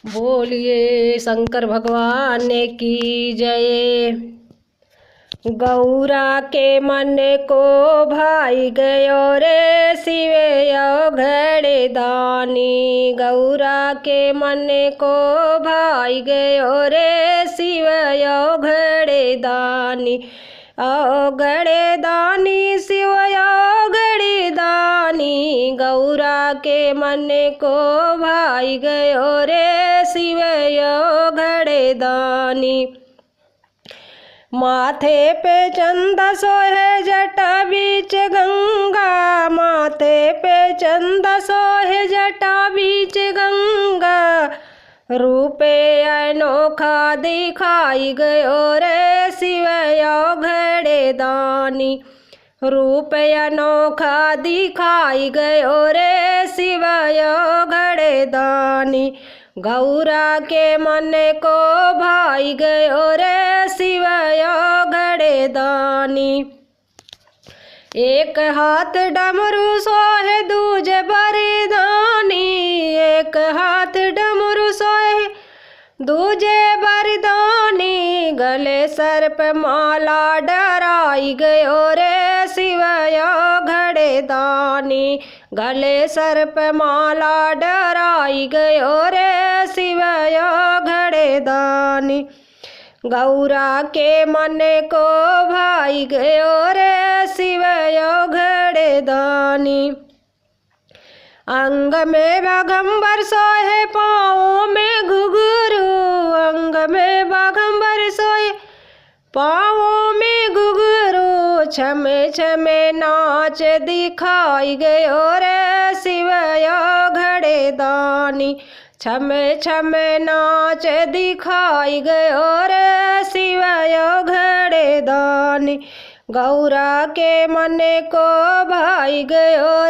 बोलिए शंकर भगवान की जय। गौरा के मन को भाई गयो रे शिवे अवघड़ दानी। गौरा के मन को भाई गयो रे शिव अवघड़ दानी। अवघड़ दानी शिव अवघड़ दानी। गौरा के मन को भाई गयो रे शिव अवघड़ दानी। माथे पे चंदा सोहे जटा बीच गंगा। माथे पे चंदा सोहे जटा बीच गंगा। रूपे अनोखा दिखाई गयो रे शिव अवघड़ दानी। रूप अनोखा दिखाई गयो रे शिव अवघड़ दानी। गौरा के मन को भाई गयो रे शिव अवघड़ दानी। एक हाथ डमरू सोहे दूजे बरदानी। एक हाथ डमरू सोहे दूजे बरदानी। गले सर्प माला डराई गयो रे शिव अवघड़ दानी। गले सर्प माला डराई गयो रे शिव अवघड़ दानी। गौरा के मन को भाई गयो रे शिव अवघड़ दानी। अंग में बाघंबर सोहे पाँव में घुघरू। अंग में बाघंबर सोहे पाँव में घुघरू। छमे छमे नाच दिखाई गयो रे शिव अवघड़ दानी। छमे छमे नाच दिखाई गयो रे शिव अवघड़ दानी। गौरा के मन को भाई गयो